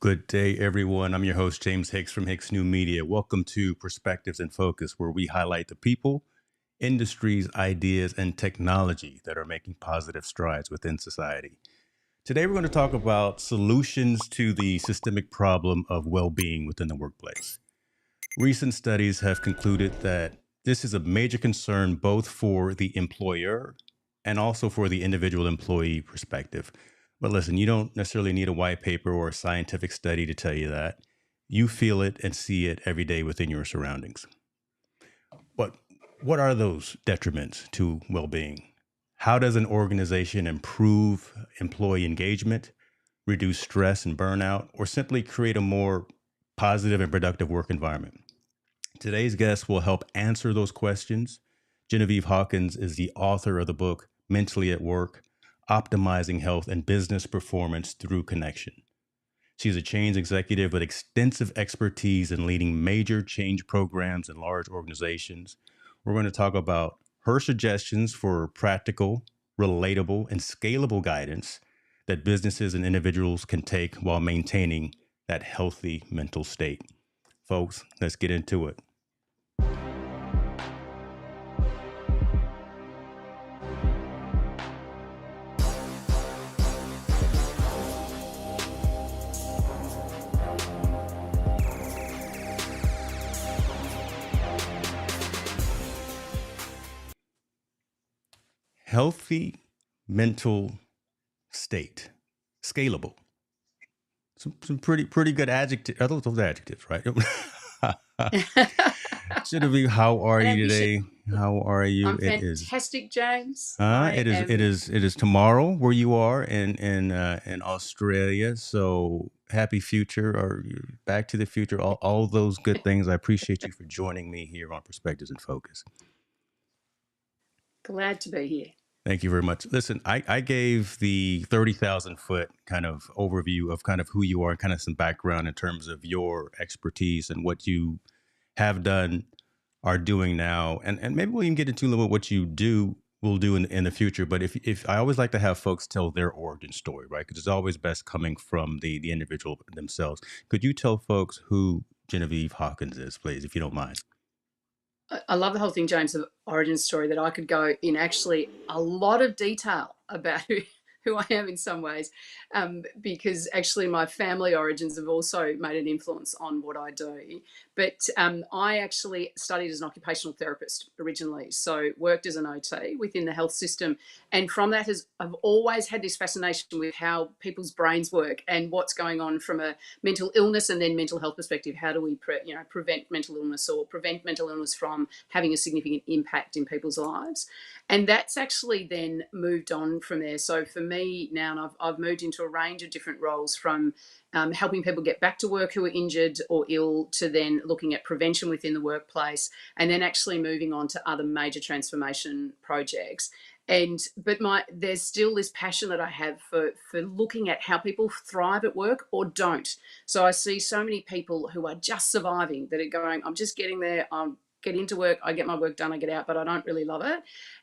Good day, everyone. I'm your host, James Hicks from Hicks New Media. Welcome to Perspectives in Focus, where we highlight the people, industries, ideas, and technology that are making positive strides within society. Today, we're going to talk about solutions to the systemic problem of well being within the workplace. Recent studies have concluded that this is a major concern both for the employer and also for the individual employee perspective. But listen, you don't necessarily need a white paper or a scientific study to tell you that. You feel it and see it every day within your surroundings. But what are those detriments to well being? How does an organization improve employee engagement, reduce stress and burnout, or simply create a more positive and productive work environment? Today's guest will help answer those questions. Genevieve Hawkins is the author of the book Mentally at Work: Optimizing Health and Business Performance Through Connection. She's a change executive with extensive expertise in leading major change programs in large organizations. We're going to talk about her suggestions for practical, relatable, and scalable guidance that businesses and individuals can take while maintaining that healthy mental state. Folks, let's get into it. Healthy mental state, scalable. Some pretty good adjectives. Are those adjectives, right? Genevieve, how are And you ambition. today? How are you? I'm fantastic, James. It is tomorrow where you are in Australia. So happy future, or Back to the Future. All those good things. I appreciate you for joining me here on Perspectives in Focus. glad to be here. Thank you very much. Listen, I gave the 30,000 foot kind of overview of kind of who you are and kind of some background in terms of your expertise and what you have done, are doing now. And maybe we can get into a little bit what you will do in the future. But if I always like to have folks tell their origin story, right? Because it's always best coming from the individual themselves. Could you tell folks who Genevieve Hawkins is, please, if you don't mind? I love the whole thing, James, of origin story, that I could go in actually a lot of detail about who I am in some ways, because actually my family origins have also made an influence on what I do. But I actually studied as an occupational therapist originally, so worked as an OT within the health system, and from that I've always had this fascination with how people's brains work and what's going on from a mental illness and then mental health perspective. How do we prevent mental illness, or prevent mental illness from having a significant impact in people's lives? And that's actually then moved on from there. So for me now, and I've moved into a range of different roles, from helping people get back to work who are injured or ill, to then looking at prevention within the workplace, and then actually moving on to other major transformation projects. There's still this passion that I have for looking at how people thrive at work or don't. So I see so many people who are just surviving, that are going, I'm just getting there, I'm get into work, I get my work done, I get out, but I don't really love it.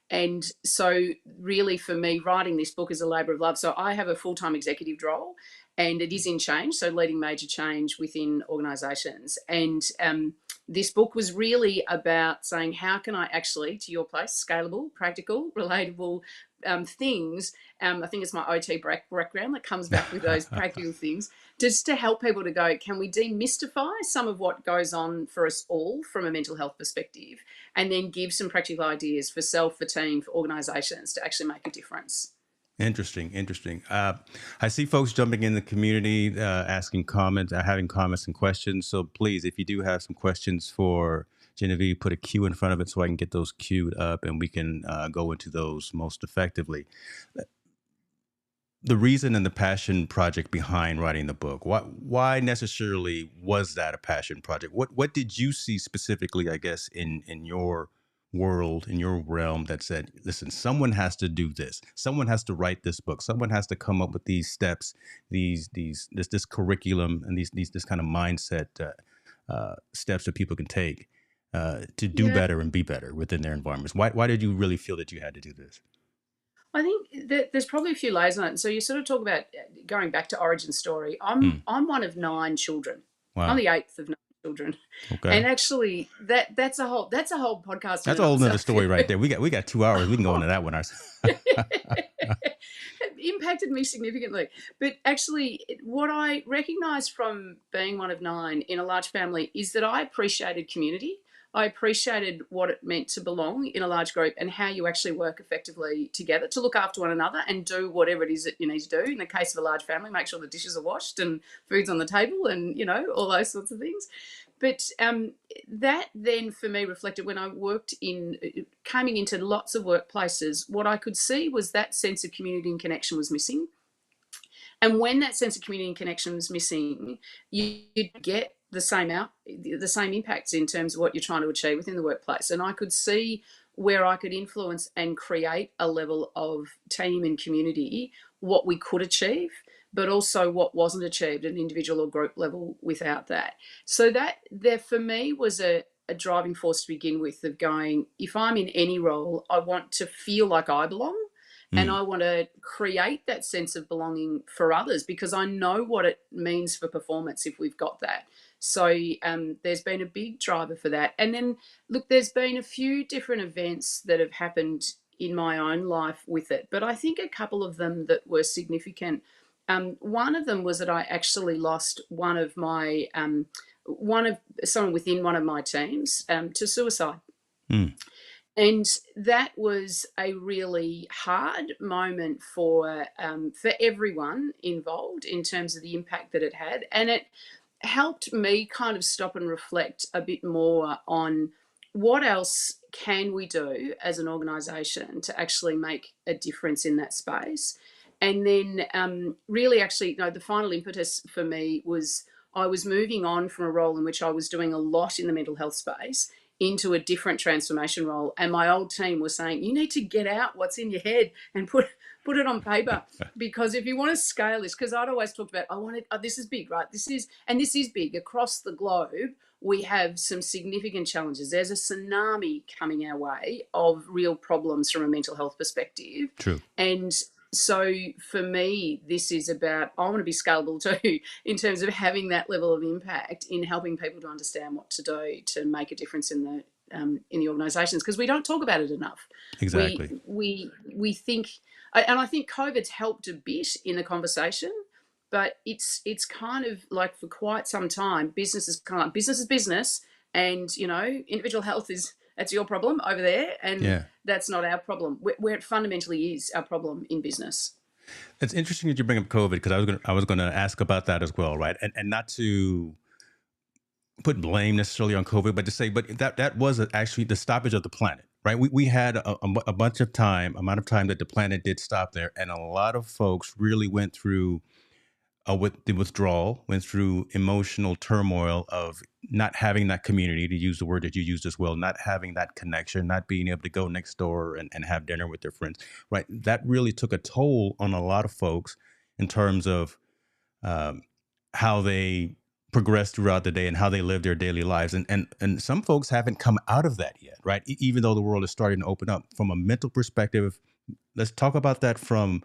And so really for me, writing this book is a labor of love. So I have a full-time executive role, and it is in change, so leading major change within organizations. And this book was really about saying, how can I actually, to your place, scalable, practical, relatable things. I think it's my OT background that comes back with those practical things, just to help people to go, can we demystify some of what goes on for us all from a mental health perspective, and then give some practical ideas for self, for team, for organizations to actually make a difference. Interesting. I see folks jumping in the community, asking comments, having comments and questions. So please, if you do have some questions for Genevieve, put a Q in front of it so I can get those queued up and we can go into those most effectively. The reason and the passion project behind writing the book, why necessarily was that a passion project? What did you see specifically, I guess, in your world, in your realm, that said, listen, someone has to do this. Someone has to write this book. Someone has to come up with these steps, this curriculum, and this kind of mindset steps that people can take to do Yeah. better and be better within their environments. Why did you really feel that you had to do this? I think that there's probably a few layers on it. So you sort of talk about going back to origin story. Hmm. I'm one of 9 children. I'm Wow. the eighth of 9 children, Okay. and actually that's a whole podcast in That's and a of whole nother itself. story right there. We got 2 hours. We can go into that one. It impacted me significantly. But actually, what I recognized from being one of 9 in a large family is that I appreciated community. I appreciated what it meant to belong in a large group and how you actually work effectively together to look after one another and do whatever it is that you need to do. In the case of a large family, make sure the dishes are washed and food's on the table and, all those sorts of things. But that then for me reflected when I worked coming into lots of workplaces, what I could see was that sense of community and connection was missing. And when that sense of community and connection was missing, you get the same impacts in terms of what you're trying to achieve within the workplace. And I could see where I could influence and create a level of team and community, what we could achieve, but also what wasn't achieved at an individual or group level without that. So that there for me was a driving force to begin with of going, if I'm in any role, I want to feel like I belong and Mm. I want to create that sense of belonging for others because I know what it means for performance if we've got that. So there's been a big driver for that. And then, look, there's been a few different events that have happened in my own life with it, but I think a couple of them that were significant. One of them was that I actually lost one of someone within one of my teams to suicide. Mm. And that was a really hard moment for everyone involved in terms of the impact that it had, and it helped me kind of stop and reflect a bit more on what else can we do as an organisation to actually make a difference in that space. And then, really, actually, the final impetus for me was I was moving on from a role in which I was doing a lot in the mental health space into a different transformation role. And my old team was saying, you need to get out what's in your head and put it on paper. Because if you want to scale this, because I'd always talked about, this is big, right? This is big across the globe. We have some significant challenges. There's a tsunami coming our way of real problems from a mental health perspective. True. And so for me, this is about, I want to be scalable too, in terms of having that level of impact in helping people to understand what to do to make a difference in the organisations, because we don't talk about it enough. We Exactly. we think, and I think COVID's helped a bit in the conversation, but it's kind of like for quite some time, business is kind of like business is business, and individual health is that's your problem over there, and Yeah. that's not our problem. Where it fundamentally is our problem in business. It's interesting that you bring up COVID because I was gonna ask about that as well, right? And not to put blame necessarily on COVID, but to say, but that was actually the stoppage of the planet, right? We had a bunch of amount of time that the planet did stop there, and a lot of folks really went through with the withdrawal, went through emotional turmoil of not having that community, to use the word that you used as well, not having that connection, not being able to go next door and have dinner with their friends, right? That really took a toll on a lot of folks in terms of um, how they progress throughout the day and how they live their daily lives. And some folks haven't come out of that yet, right? Even though the world is starting to open up from a mental perspective, let's talk about that from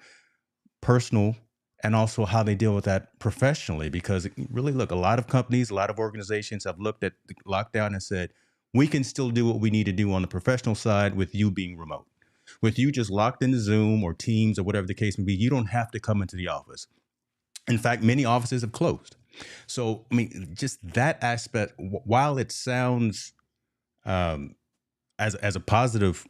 personal and also how they deal with that professionally. Because really, look, a lot of companies, a lot of organizations have looked at the lockdown and said, we can still do what we need to do on the professional side with you being remote. With you just locked into Zoom or Teams or whatever the case may be, you don't have to come into the office. In fact, many offices have closed. So, I mean, just that aspect, while it sounds as a positive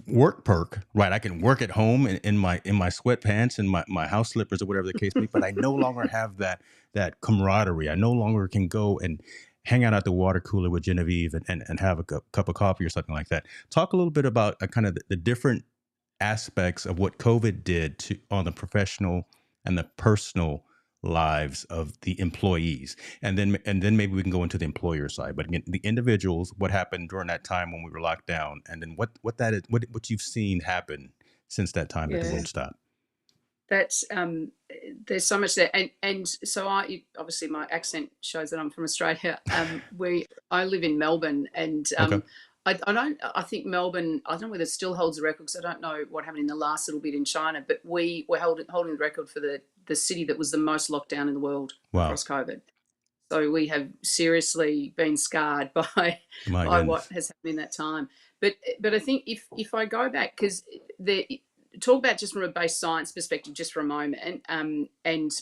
work perk, right? I can work at home in my sweatpants and my house slippers or whatever the case may be, but I no longer have that camaraderie. I no longer can go and hang out at the water cooler with Genevieve and have a cup of coffee or something like that. Talk a little bit about kind of the different aspects of what COVID did to on the professional and the personal lives of the employees, and then maybe we can go into the employer side. But again, the individuals, what happened during that time when we were locked down, and then what that is, what you've seen happen since that time that the Yeah. world stopped. That's there's so much there, and so I obviously my accent shows that I'm from Australia. I live in Melbourne, and Okay. I think Melbourne, I don't know whether it still holds the record because I don't know what happened in the last little bit in China, but we were holding the record for the city that was the most locked down in the world Wow. across COVID. So we have seriously been scarred My by what goodness. has happened in that time. But I think if I go back, because the talk about just from a base science perspective just for a moment, and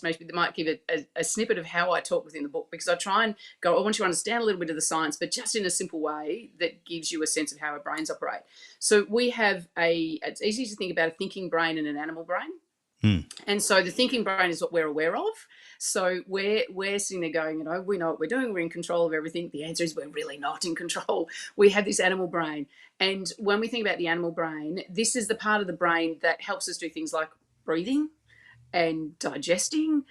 maybe they might give it a snippet of how I talk within the book, because I try and go, I want you to understand a little bit of the science, but just in a simple way that gives you a sense of how our brains operate. So we have it's easy to think about a thinking brain and an animal brain. Hmm. And so the thinking brain is what we're aware of. So we're sitting there going, we know what we're doing. We're in control of everything. The answer is we're really not in control. We have this animal brain. And when we think about the animal brain, this is the part of the brain that helps us do things like breathing and digesting,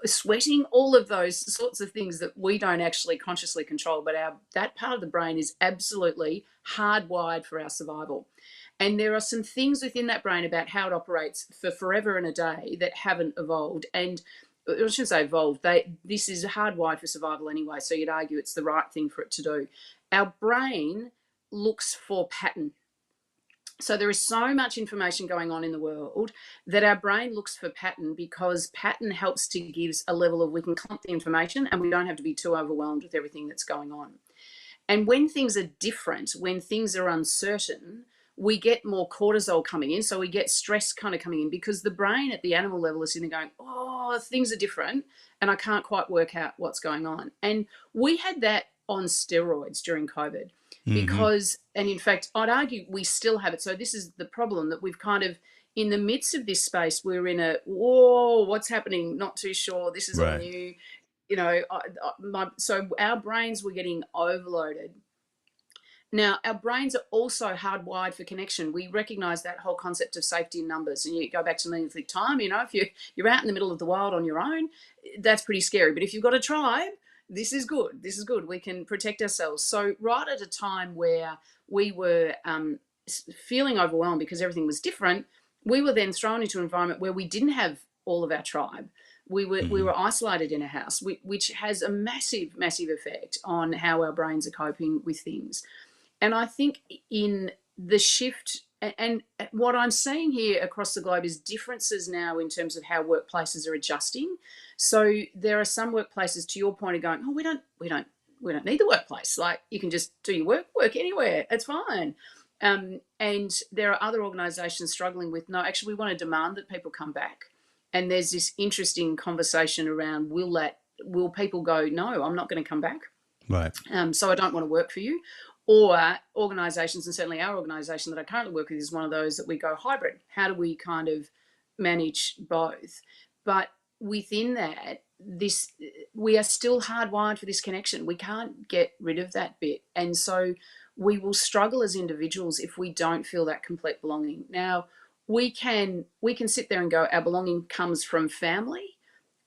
sweating, all of those sorts of things that we don't actually consciously control. But that part of the brain is absolutely hardwired for our survival. And there are some things within that brain about how it operates for forever and a day that haven't evolved. And I shouldn't say evolved. This is hardwired for survival anyway. So you'd argue it's the right thing for it to do. Our brain looks for pattern. So there is so much information going on in the world that our brain looks for pattern, because pattern helps to give us a level of, we can clump the information and we don't have to be too overwhelmed with everything that's going on. And when things are different, when things are uncertain, we get more cortisol coming in. So we get stress kind of coming in, because the brain at the animal level is sitting there going, oh, things are different and I can't quite work out what's going on. And we had that on steroids during COVID, Mm-hmm. because, and in fact, I'd argue we still have it. So this is the problem, that we've kind of, in the midst of this space, we're in a, whoa, what's happening? Not too sure. This is all Right. new. So our brains were getting overloaded. Now, our brains are also hardwired for connection. We recognize that whole concept of safety in numbers. And you go back to Neolithic time, if you're out in the middle of the wild on your own, that's pretty scary. But if you've got a tribe, this is good. This is good. We can protect ourselves. So right at a time where we were feeling overwhelmed because everything was different, we were then thrown into an environment where we didn't have all of our tribe. We Mm-hmm. were isolated in a house, which has a massive, massive effect on how our brains are coping with things. And I think in the shift, and what I'm seeing here across the globe is differences now in terms of how workplaces are adjusting. So there are some workplaces, to your point, of going, oh, we don't need the workplace. Like, you can just do your work anywhere. It's fine. And there are other organisations struggling with, no, actually, we want to demand that people come back. And there's this interesting conversation around, will people go, no, I'm not going to come back. Right. So I don't want to work for you. Or organisations, and certainly our organisation that I currently work with is one of those that we go hybrid. How do we kind of manage both? But within that, we are still hardwired for this connection. We can't get rid of that bit. And so we will struggle as individuals if we don't feel that complete belonging. Now, we can sit there and go, our belonging comes from family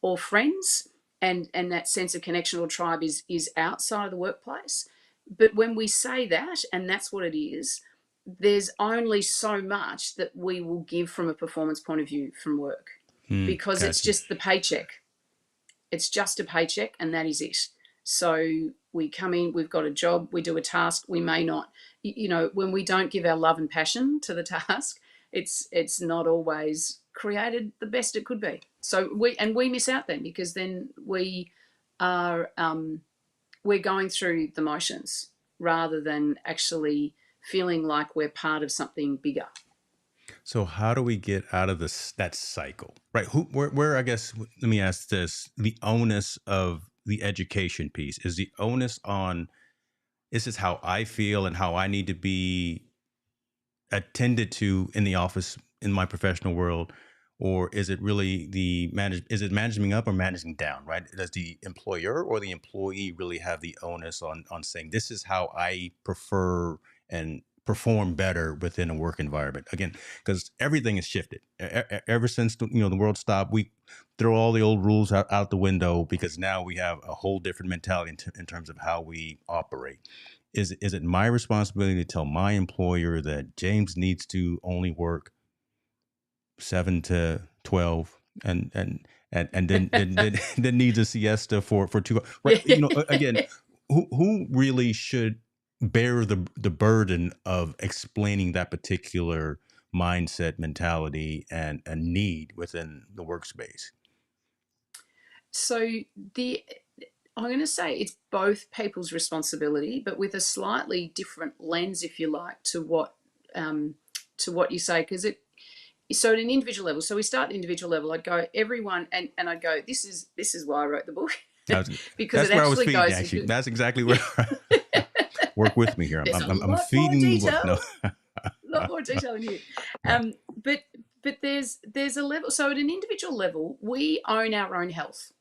or friends, and that sense of connection or tribe is outside of the workplace. But when we say that, and that's what it is, there's only so much that we will give from a performance point of view from work, because it's Gotcha. just the paycheck. It's just a paycheck, and that is it. So we come in, we've got a job, we do a task, we may not, when we don't give our love and passion to the task, it's not always created the best it could be. So we miss out then, because then we are we're going through the motions rather than actually feeling like we're part of something bigger. So how do we get out of that cycle? Right. Where I guess, let me ask this, the onus of the education piece, is the onus on, this is how I feel and how I need to be attended to in the office in my professional world, or is it really is it managing up or managing down, right? Does the employer or the employee really have the onus on saying, this is how I prefer and perform better within a work environment? Again, because everything has shifted ever since the world stopped. We throw all the old rules out the window, because now we have a whole different mentality in terms of how we operate. Is it my responsibility to tell my employer that James needs to only work 7 to 12, and then needs a siesta for 2 hours? Right. Yeah. Again, who really should bear the burden of explaining that particular mindset, mentality, and a need within the workspace? So the I'm going to say it's both people's responsibility, but with a slightly different lens, if you like, um, to what you say, because it so at an individual level. So we start at the individual level. I'd go everyone, and I'd go. This is why I wrote the book, I was, because it that's where I was actually feeding. goes Actually, into. that's exactly where. Work with me here. There's a I'm lot more feeding the book. detail, No. lot more detail in here. Right. But there's a level. So at an individual level, we own our own health.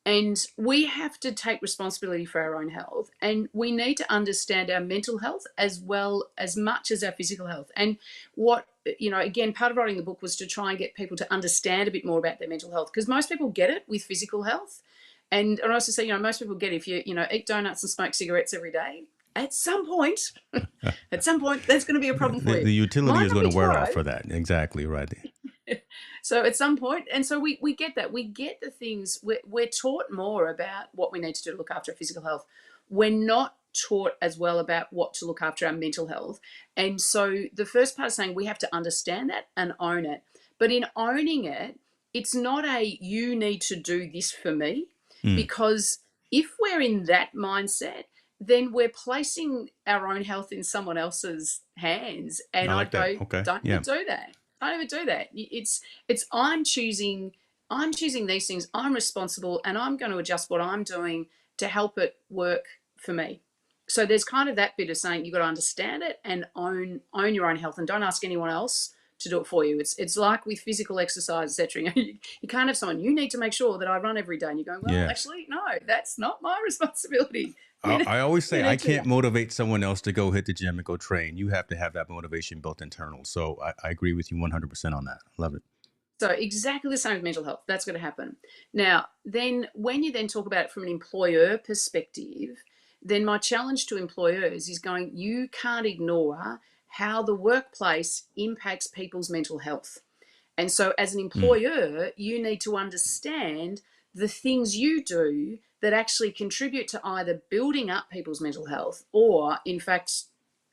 And we have to take responsibility for our own health. And we need to understand our mental health as well as much as our physical health. And what, again, part of writing the book was to try and get people to understand a bit more about their mental health, because most people get it with physical health. And I also say, most people get it if you, eat donuts and smoke cigarettes every day. At some point, there's going to be a problem for you. The utility Might is not going be to wear off tomorrow. for that. Exactly right. So at some point, and so we get that. We get the things, we're taught more about what we need to do to look after our physical health. We're not taught as well about what to look after our mental health. And so the first part is saying we have to understand that and own it. But in owning it, it's not a you need to do this for me, Mm, because if we're in that mindset, then we're placing our own health in someone else's hands. I And like I'd that. go, Okay. don't ever Yeah. do that. Don't ever do that. It's I'm choosing these things. I'm responsible, and I'm going to adjust what I'm doing to help it work for me. So there's kind of that bit of saying you've got to understand it and own your own health, and don't ask anyone else to do it for you. It's like with physical exercise, etc. You can't have someone, you need to make sure that I run every day, and you're going, well, Yes. actually, no, that's not my responsibility. I, I always You say I need to do can't that. motivate someone else to go hit the gym and go train. You have to have that motivation built internal. So I agree with you 100% on that. Love it. So exactly the same with mental health. That's going to happen. Now, then when you then talk about it from an employer perspective, then my challenge to employers is going, you can't ignore how the workplace impacts people's mental health. And so as an Mm. employer, you need to understand the things you do that actually contribute to either building up people's mental health or in fact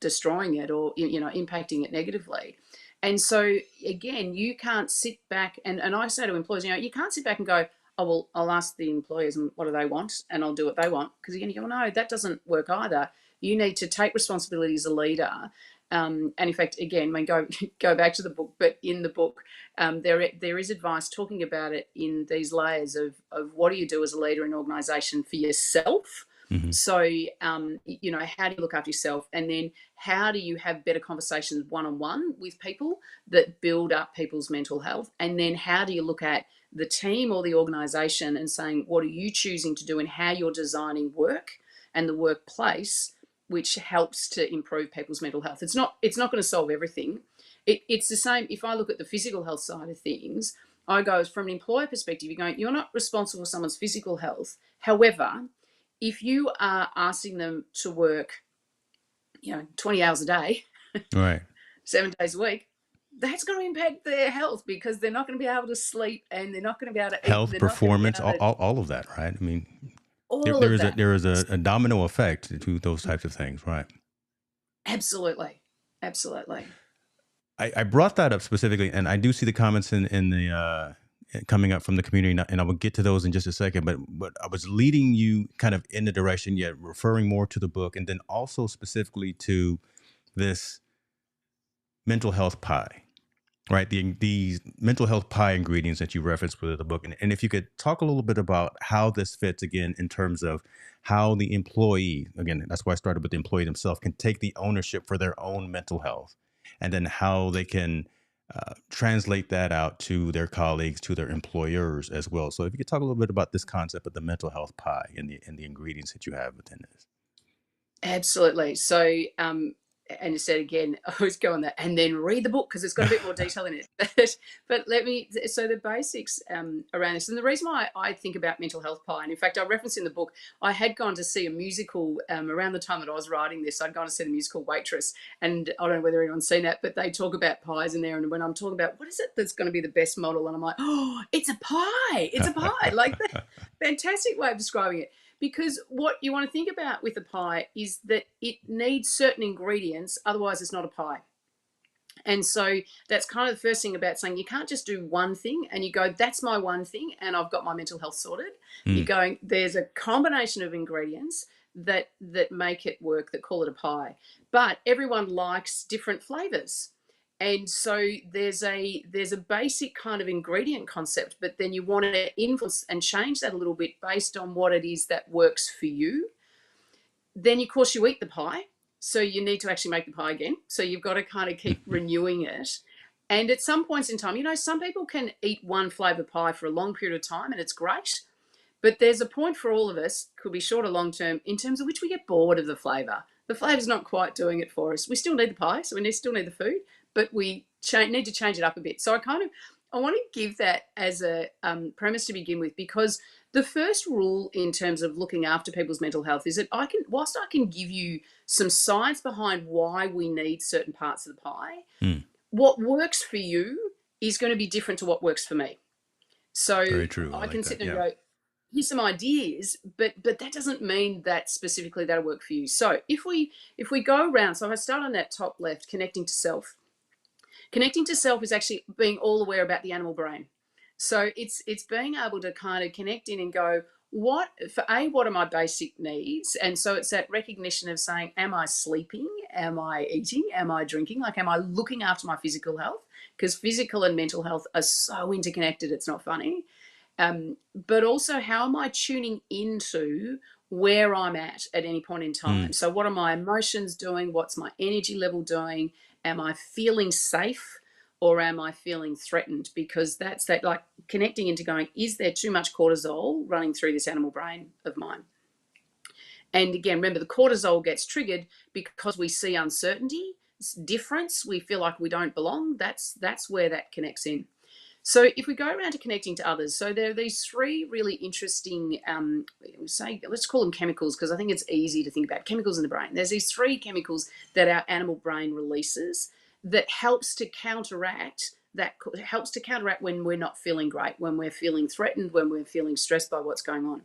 destroying it, or impacting it negatively. And so again, you can't sit back, and I say to employers, you can't sit back and go, oh well, I'll ask the employers and what do they want and I'll do what they want, because again you go, no, that doesn't work either. You need to take responsibility as a leader. And in fact, again, I mean, go back to the book, but in the book, there is advice talking about it in these layers of what do you do as a leader in an organisation for yourself. Hmm. So, how do you look after yourself? And then how do you have better conversations one on one with people that build up people's mental health? And then how do you look at the team or the organisation and saying, what are you choosing to do and how you're designing work and the workplace, which helps to improve people's mental health? It's not going to solve everything. It's the same if I look at the physical health side of things. I go from an employer perspective, you're not responsible for someone's physical health. However, if you are asking them to work, 20 hours a day, Right. 7 days a week, that's going to impact their health, because they're not going to be able to sleep, and they're not going to be able to eat, and Health, they're not going to be performance, able to all of that, right? I mean, all of that. there is a domino effect to those types of things, right? Absolutely. Absolutely. I brought that up specifically, and I do see the comments in the coming up from the community, and I will get to those in just a second. But I was leading you kind of in the direction, yet referring more to the book, and then also specifically to this mental health pie, right? The mental health pie ingredients that you referenced with the book, and if you could talk a little bit about how this fits again in terms of how the employee, again, that's why I started with the employee themselves, can take the ownership for their own mental health, and then how they can translate that out to their colleagues, to their employers as well. So if you could talk a little bit about this concept of the mental health pie and the ingredients that you have within this. Absolutely. So, and you said again, I always go on that and then read the book because it's got a bit more detail in it. But so the basics around this, and the reason why I think about mental health pie, and in fact, I reference in the book, I had gone to see a musical around the time that I was writing this. I'd gone to see the musical Waitress, and I don't know whether anyone's seen that, but they talk about pies in there. And when I'm talking about what is it that's going to be the best model, and I'm like, oh, it's a pie. It's a pie. Like, fantastic way of describing it. Because what you want to think about with a pie is that it needs certain ingredients, otherwise it's not a pie. And so that's kind of the first thing about saying you can't just do one thing and you go, that's my one thing and I've got my mental health sorted. You're Mm. going, there's a combination of ingredients that make it work, that call it a pie. But everyone likes different flavors. And so there's a basic kind of ingredient concept, but then you want to influence and change that a little bit based on what it is that works for you. Then of course you eat the pie, so you need to actually make the pie again, so you've got to kind of keep renewing it. And at some points in time, some people can eat one flavor pie for a long period of time and it's great, but there's a point for all of us, could be short or long term, in terms of which we get bored of the flavor's not quite doing it for us. We still need the pie, so we still need the food, but we need to change it up a bit. So I want to give that as a premise to begin with, because the first rule in terms of looking after people's mental health is that whilst I can give you some science behind why we need certain parts of the pie, Mm. what works for you is going to be different to what works for me. So Very true. I I like can that. sit there and Yeah. go, here's some ideas, but that doesn't mean that specifically that'll work for you. So if we go around, so if I start on that top left, connecting to self. Connecting to self is actually being all aware about the animal brain. So it's being able to kind of connect in and go, what are my basic needs? And so it's that recognition of saying, am I sleeping? Am I eating? Am I drinking? Like, am I looking after my physical health? Because physical and mental health are so interconnected, it's not funny. But also, how am I tuning into where I'm at any point in time? Mm. So, what are my emotions doing? What's my energy level doing? Am I feeling safe or am I feeling threatened? Because that's that, like, connecting into going, is there too much cortisol running through this animal brain of mine? And again, remember, the cortisol gets triggered because we see uncertainty, difference, we feel like we don't belong. That's where that connects in. So if we go around to connecting to others, so there are these three really interesting, let's call them chemicals, because I think it's easy to think about chemicals in the brain. There's these three chemicals that our animal brain releases that helps to counteract when we're not feeling great, when we're feeling threatened, when we're feeling stressed by what's going on.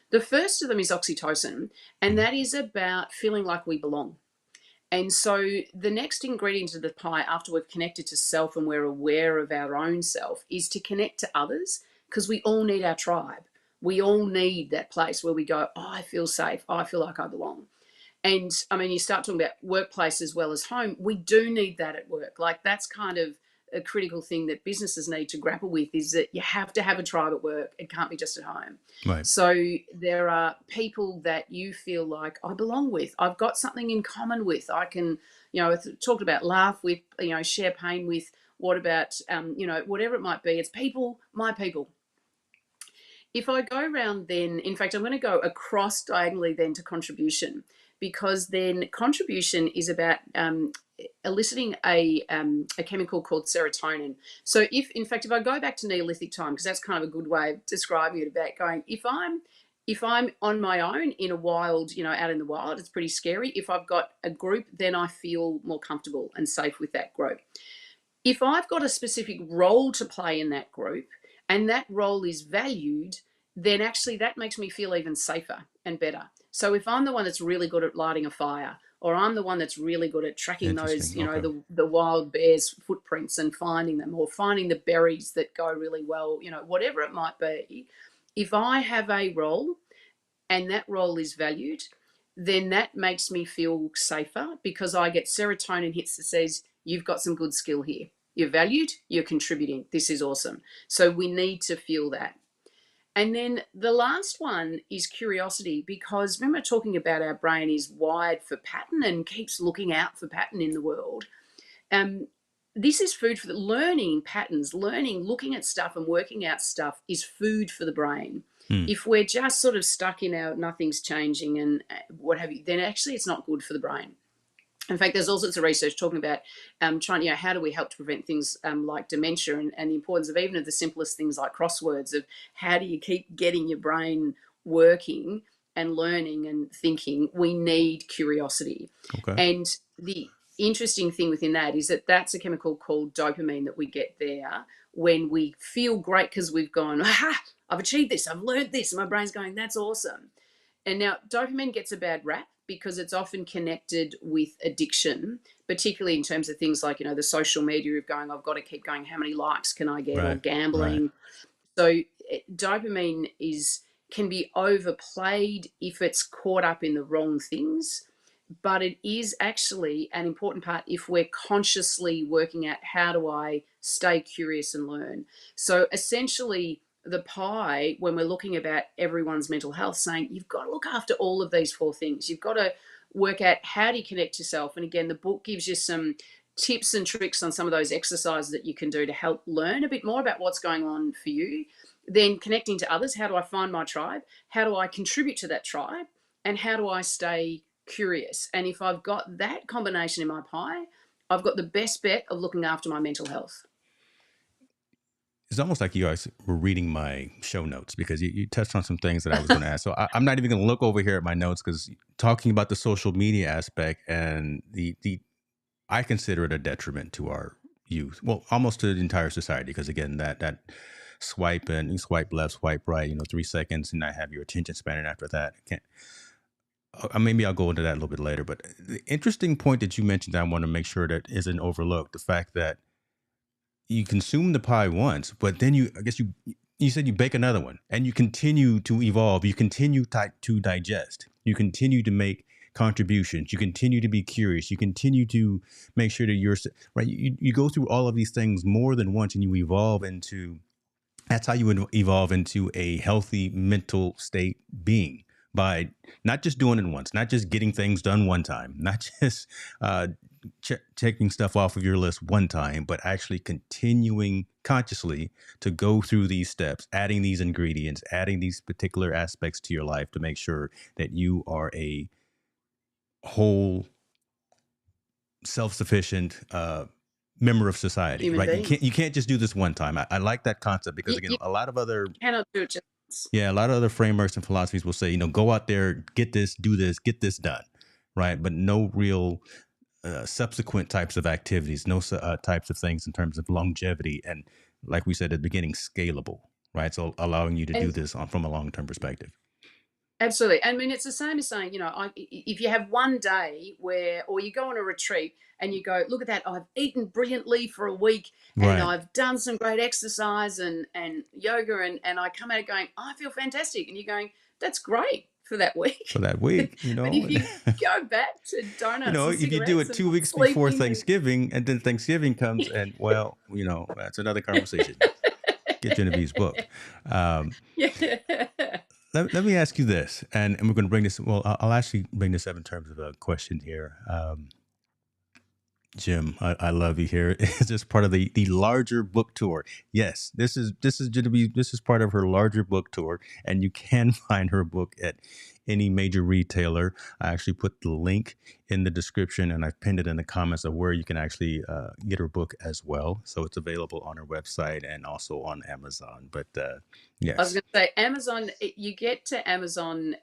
The first of them is oxytocin, and Mm. that is about feeling like we belong. And so the next ingredient of the pie, after we've connected to self and we're aware of our own self, is to connect to others, because we all need our tribe. We all need that place where we go, oh, I feel safe. Oh, I feel like I belong. And I mean, you start talking about workplace as well as home. We do need that at work. Like, that's kind of a critical thing that businesses need to grapple with, is that you have to have a tribe at work. It can't be just at home. Right. So there are people that you feel like, I belong with. I've got something in common with. I can, talked about laugh with, share pain with. What about, whatever it might be. It's people, my people. If I go around, then, in fact, I'm going to go across diagonally then to contribution, because then contribution is about eliciting a chemical called serotonin. So if I go back to Neolithic time, because that's kind of a good way of describing it, about going, if I'm on my own in a wild, out in the wild, it's pretty scary. If I've got a group, then I feel more comfortable and safe with that group. If I've got a specific role to play in that group and that role is valued, then actually that makes me feel even safer and better. So if I'm the one that's really good at lighting a fire, or I'm the one that's really good at tracking those, Interesting. Okay. the wild bear's footprints and finding them, or finding the berries that go really well, whatever it might be, if I have a role and that role is valued, then that makes me feel safer, because I get serotonin hits that says, you've got some good skill here. You're valued, you're contributing. This is awesome. So we need to feel that. And then the last one is curiosity, because remember, talking about our brain is wired for pattern and keeps looking out for pattern in the world. This is food for learning patterns, looking at stuff and working out stuff is food for the brain. Mm. If we're just sort of stuck in our nothing's changing and what have you, then actually it's not good for the brain. In fact, there's all sorts of research talking about trying, how do we help to prevent things like dementia, and the importance of even of the simplest things like crosswords, of how do you keep getting your brain working and learning and thinking. We need curiosity. Okay. And the interesting thing within that is that that's a chemical called dopamine that we get there when we feel great, because we've gone, aha, I've achieved this, I've learned this, and my brain's going, that's awesome. And now dopamine gets a bad rap because it's often connected with addiction, particularly in terms of things like, the social media of going, I've got to keep going, how many likes can I get, or Right. Right. gambling. So dopamine can be overplayed if it's caught up in the wrong things, but it is actually an important part if we're consciously working out how do I stay curious and learn. So essentially, the pie, when we're looking about everyone's mental health, saying you've got to look after all of these four things. You've got to work out how do you connect yourself. And again, the book gives you some tips and tricks on some of those exercises that you can do to help learn a bit more about what's going on for you. Then connecting to others, how do I find my tribe? How do I contribute to that tribe? And how do I stay curious? And if I've got that combination in my pie, I've got the best bet of looking after my mental health. It's almost like you guys were reading my show notes because you touched on some things that I was going to ask. So I'm not even going to look over here at my notes because talking about the social media aspect and the I consider it a detriment to our youth. Well, almost to the entire society because again, that swipe and you swipe left, swipe right, 3 seconds, and I have your attention span. And after that, I can't. Maybe I'll go into that a little bit later. But the interesting point that you mentioned, that I want to make sure that isn't overlooked: the fact that you consume the pie once, but then I guess you said you bake another one, and you continue to evolve. You continue to digest. You continue to make contributions. You continue to be curious. You continue to make sure that you're right. You go through all of these things more than once, and you evolve into. That's how you would evolve into a healthy mental state being by not just doing it once, not just getting things done one time, not just checking stuff off of your list one time, but actually continuing consciously to go through these steps, adding these ingredients, adding these particular aspects to your life to make sure that you are a whole, self-sufficient member of society, Human right? being. You can't just do this one time. I like that concept because again, You a lot of other cannot do it just once. yeah, a lot of other frameworks and philosophies will say, go out there, get this, do this, get this done, right? But no real subsequent types of activities, no types of things in terms of longevity, and like we said at the beginning, scalable, right? So allowing you to do And this from a long-term perspective. absolutely. I mean, it's the same as saying, if you have one day or you go on a retreat and you go, look at that, I've eaten brilliantly for a week and Right. I've done some great exercise and yoga and I come out going, I feel fantastic. And you're going, that's great for that For week. that week, But if you go back to donuts and if you do cigarettes it and 2 weeks before sleeping Thanksgiving and then Thanksgiving comes and well, that's another conversation. Get Genevieve's book. Um, yeah. let me ask you this, and we're going to bring this. Well, I'll actually bring this up in terms of a question here. Jim, I love you here. Is this part of the larger book tour? Yes, this is Genevieve. This is part of her larger book tour, and you can find her book at any major retailer. I actually put the link in the description, and I've pinned it in the comments of where you can actually get her book as well. So it's available on her website and also on Amazon. But I was yes. going to say Amazon. You get to Amazon,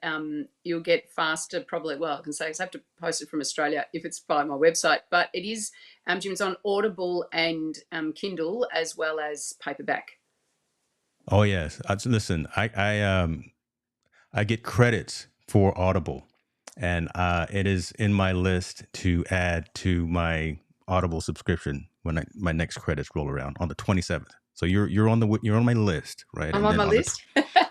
you'll get faster. Probably. Well, I can say I have to post it from Australia if it's by my website. But it is, Jim. It's on Audible and Kindle as well as paperback. Oh yes. Listen, I get credits for Audible, and it is in my list to add to my Audible subscription when my next credits roll around on the 27th. So you're on my list, right? I'm And on then my list.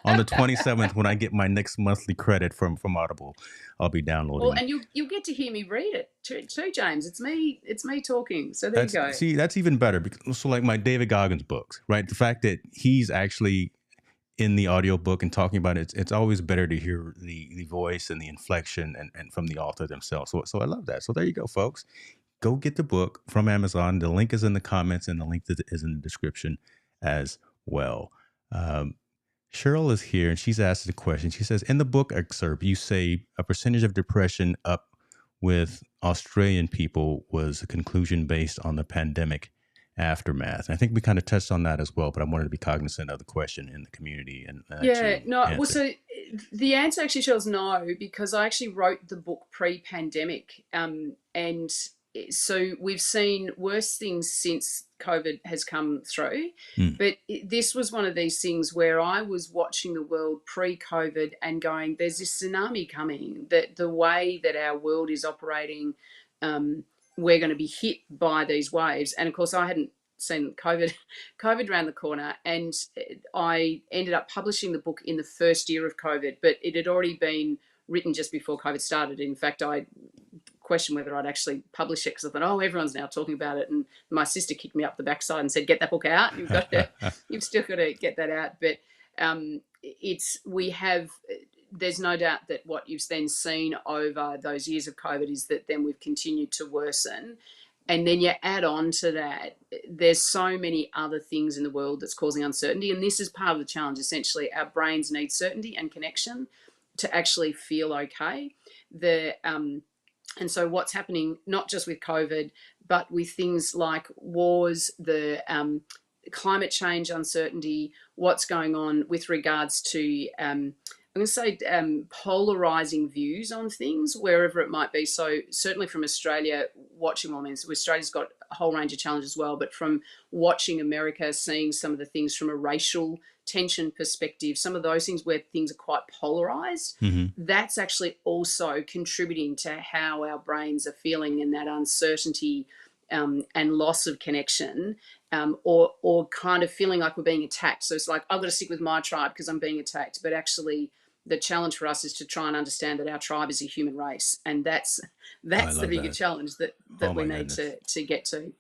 on the 27th, when I get my next monthly credit from Audible, I'll be Well, downloading. and you'll get to hear me read it too, James. It's me talking. So there you That's go. see, that's even better because so like my David Goggins books, right? The fact that he's actually in the audiobook and talking about it, it's always better to hear the voice and the inflection and from the author themselves. So I love that. So there you go, folks. Go get the book from Amazon. The link is in the comments and the link is in the description as well. Um, Cheryl is here and she's asked a question. She says, in the book excerpt, you say a percentage of depression up with Australian people was a conclusion based on the pandemic aftermath. And I think we kind of touched on that as well, but I wanted to be cognizant of the question in the community and Yeah, actually no. Well, answer. so the answer actually shows no because I actually wrote the book pre-pandemic, and so we've seen worse things since COVID has come through. Mm. But this was one of these things where I was watching the world pre-COVID and going, there's this tsunami coming, that the way that our world is operating, um, we're going to be hit by these waves. And of course, I hadn't seen COVID around the corner. And I ended up publishing the book in the first year of COVID, but it had already been written just before COVID started. In fact, I questioned whether I'd actually publish it because I thought, oh, everyone's now talking about it. And my sister kicked me up the backside and said, get that book out. You've still got to get that out. But there's no doubt that what you've then seen over those years of COVID is that then we've continued to worsen. And then you add on to that, there's so many other things in the world that's causing uncertainty. And this is part of the challenge. Essentially, our brains need certainty and connection to actually feel okay. And so what's happening, not just with COVID, but with things like wars, the climate change uncertainty, what's going on with regards to, I'm going to say, polarizing views on things, wherever it might be. So certainly from Australia, watching, I mean, so Australia's got a whole range of challenges as well, but from watching America, seeing some of the things from a racial tension perspective, some of those things where things are quite polarized, that's actually also contributing to how our brains are feeling, and that uncertainty and loss of connection, or kind of feeling like we're being attacked. So it's like, I've got to stick with my tribe because I'm being attacked. But actually, the challenge for us is to try and understand that our tribe is a human race, and that's the bigger challenge that we need to get to.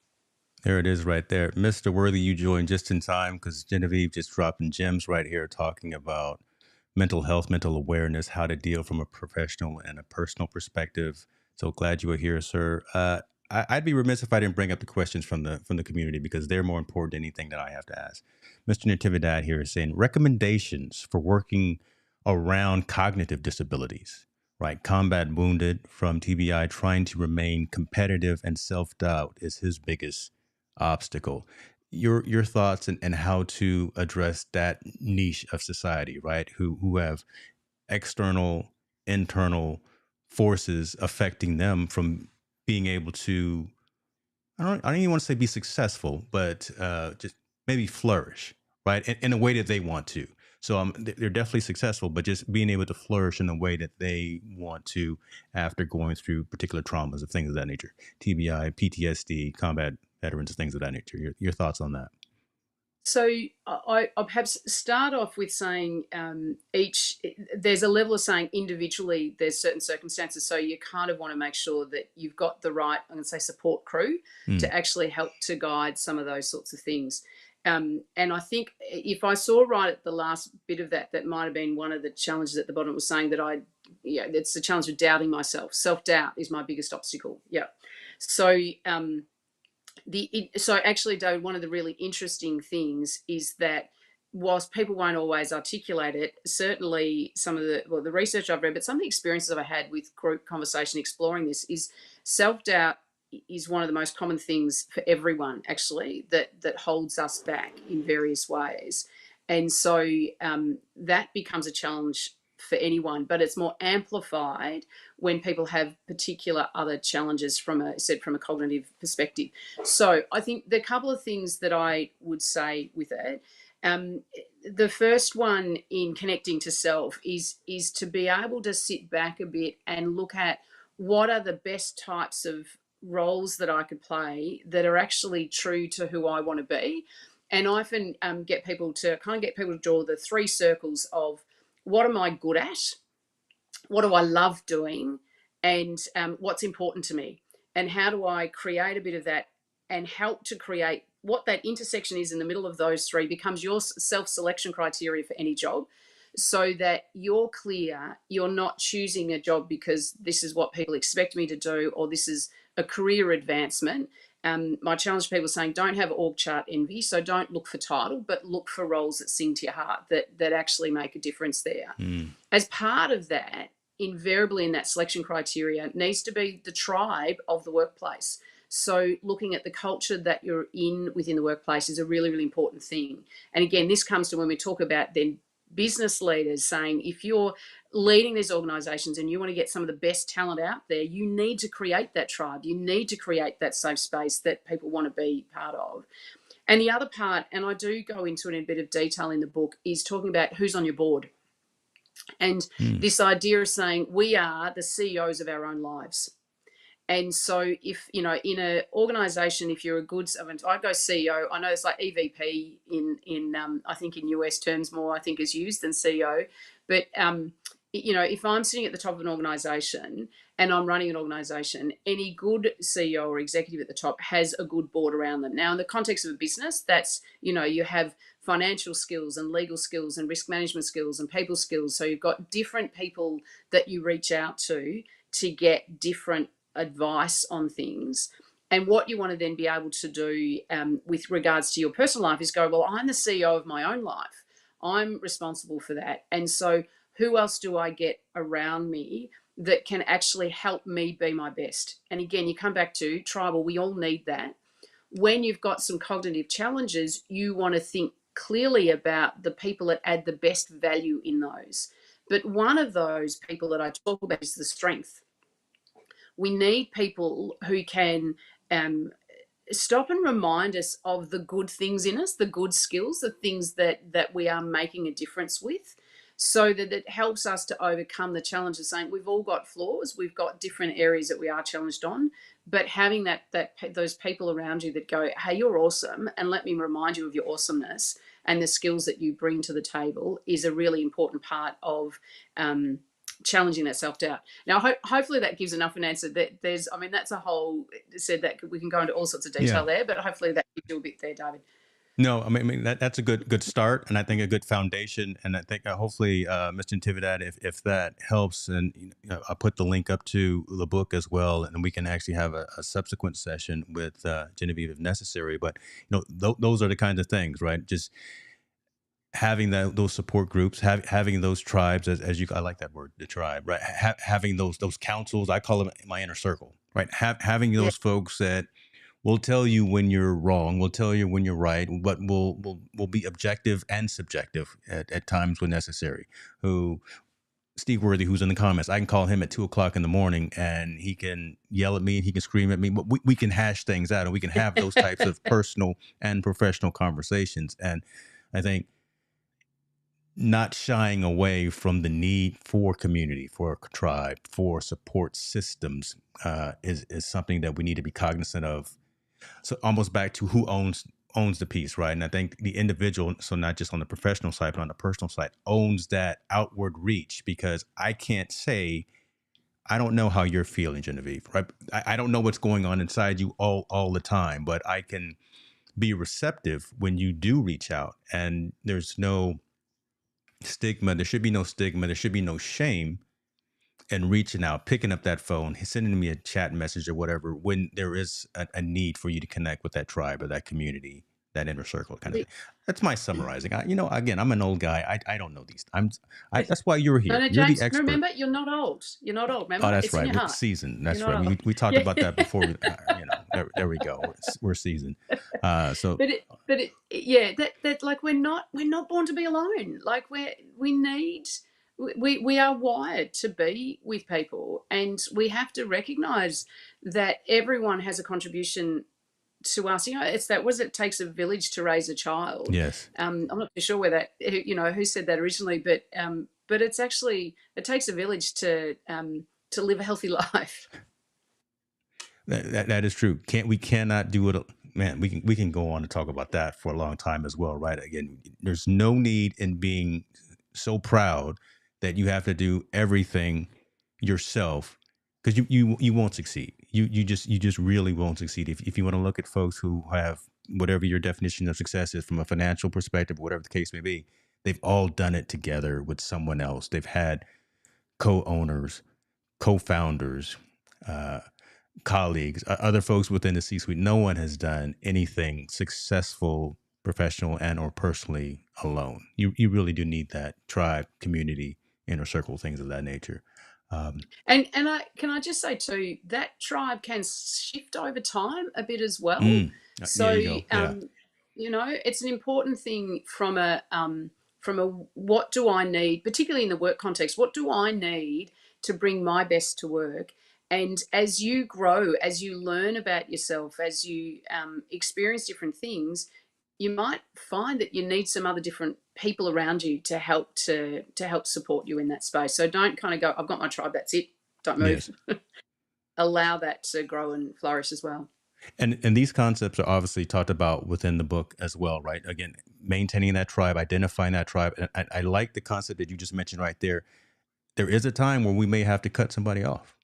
There it is right there. Mr. Worthy, you joined just in time because Genevieve just dropping gems right here talking about mental health, mental awareness, how to deal from a professional and a personal perspective. So glad you were here, sir. I'd be remiss if I didn't bring up the questions from the community because they're more important than anything that I have to ask. Mr. Natividad here is saying recommendations for working around cognitive disabilities, right? Combat wounded from TBI, trying to remain competitive and self-doubt is his biggest obstacle. Your thoughts and how to address that niche of society, right? Who have external, internal forces affecting them from being able to, I don't even want to say be successful, but just maybe flourish, right? In a way that they want to. So they're definitely successful, but just being able to flourish in a way that they want to after going through particular traumas of things of that nature, TBI, PTSD, combat veterans, things of that nature. Your thoughts on that? So I'll perhaps start off with saying there's a level of saying individually there's certain circumstances. So you kind of want to make sure that you've got the right, I'm going to say, support crew to actually help to guide some of those sorts of things. And I think if I saw right at the last bit of that, that might have been one of the challenges at the bottom. Was saying that it's the challenge of doubting myself. Self-doubt is my biggest obstacle. Yeah. So so actually, David, one of the really interesting things is that whilst people won't always articulate it, certainly some of the research I've read, but some of the experiences I've had with group conversation exploring this is self-doubt is one of the most common things for everyone, actually, that holds us back in various ways. And so that becomes a challenge for anyone, but it's more amplified when people have particular other challenges from a cognitive perspective. So I think the couple of things that I would say with it, the first one in connecting to self is to be able to sit back a bit and look at what are the best types of roles that I could play that are actually true to who I want to be. And I often get people to draw the three circles of what am I good at, what do I love doing, and what's important to me, and how do I create a bit of that and help to create what that intersection is in the middle of those three becomes your self-selection criteria for any job, so that you're clear, you're not choosing a job because this is what people expect me to do or this is a career advancement. My challenge to people is saying don't have org chart envy, so don't look for title, but look for roles that sing to your heart, that actually make a difference there. As part of that, invariably in that selection criteria needs to be the tribe of the workplace. So looking at the culture that you're in within the workplace is a really, really important thing. And again, this comes to when we talk about then business leaders saying if you're leading these organizations and you want to get some of the best talent out there, you need to create that tribe. You need to create that safe space that people want to be part of. And the other part, and I do go into it in a bit of detail in the book, is talking about who's on your board. And Mm. this idea of saying we are the CEOs of our own lives. And so, if in an organization, if you're a good, I go CEO. I know it's like EVP in I think in US terms more I think is used than CEO. But if I'm sitting at the top of an organization and I'm running an organization, any good CEO or executive at the top has a good board around them. Now, in the context of a business, that's you have financial skills and legal skills and risk management skills and people skills. So you've got different people that you reach out to get different advice on things. And what you want to then be able to do with regards to your personal life is go, well, I'm the CEO of my own life. I'm responsible for that. And so who else do I get around me that can actually help me be my best? And again, you come back to tribal, we all need that. When you've got some cognitive challenges, you want to think clearly about the people that add the best value in those. But one of those people that I talk about is the strength. We need people who can stop and remind us of the good things in us, the good skills, the things that we are making a difference with, so that it helps us to overcome the challenge of saying we've all got flaws, we've got different areas that we are challenged on, but having those people around you that go, hey, you're awesome, and let me remind you of your awesomeness and the skills that you bring to the table is a really important part of challenging that self-doubt. Now, hopefully that gives enough an answer. That that's a whole said that we can go into all sorts of Yeah. detail there, but hopefully that gives you a bit there, David. No, I mean that's a good start, and I think a good foundation. And I think hopefully, Mr. Natividad, if that helps, and I'll put the link up to the book as well, and we can actually have a subsequent session with Genevieve if necessary. But those are the kinds of things, right? Just having those support groups, having those tribes, as you, I like that word, the tribe, right? Having those councils, I call them my inner circle, right? Having Yeah. those folks that will tell you when you're wrong, will tell you when you're right, but will be objective and subjective at times when necessary. Who Steve Worthy, who's in the comments, I can call him at 2 o'clock in the morning and he can yell at me and he can scream at me, but we can hash things out and we can have those types of personal and professional conversations. And I think not shying away from the need for community, for a tribe, for support systems is something that we need to be cognizant of. So almost back to who owns the piece, right? And I think the individual, so not just on the professional side, but on the personal side, owns that outward reach, because I can't say I don't know how you're feeling, Genevieve, right? I don't know what's going on inside you all the time, but I can be receptive when you do reach out, and there's no stigma. There should be no stigma. There should be no shame in reaching out, picking up that phone, sending me a chat message or whatever, when there is a need for you to connect with that tribe or that community, that inner circle kind of thing. That's my summarizing. Again, I'm an old guy. I don't know these. That's why you're No, here. no, You're the James, expert. remember, you're not old. You're not old, Oh, remember? that's It's in right. your We're heart. seasoned. You're That's right. not old. We talked Yeah. about that before. There we go. We're seasoned. So Yeah, that like we're not born to be alone. Like we are wired to be with people, and we have to recognize that everyone has a contribution to us. It's that was it takes a village to raise a child. yes, I'm not too sure where that who said that originally, but it's actually it takes a village to live a healthy life. that is true. We cannot do it. Man, we can go on and talk about that for a long time as well, right? Again, there's no need in being so proud that you have to do everything yourself, because you won't succeed. You just really won't succeed if you want to look at folks who have whatever your definition of success is from a financial perspective, whatever the case may be. They've all done it together with someone else. They've had co-owners, co-founders, uh, colleagues, other folks within the C-suite. No one has done anything successful, professional and or personally alone. You really do need that tribe, community, inner circle, things of that nature. Um, And I just say too that tribe can shift over time a bit as well. mm, there So you go. Yeah. it's an important thing from a from a what do I need, particularly in the work context, what do I need to bring my best to work? And as you grow, as you learn about yourself, as you experience different things, you might find that you need some other different people around you to help support you in that space. So don't kind of go, I've got my tribe, that's it, don't move. Yes. Allow that to grow and flourish as well. And these concepts are obviously talked about within the book as well, right? Again, maintaining that tribe, identifying that tribe. And I like the concept that you just mentioned right there. There is a time where we may have to cut somebody off.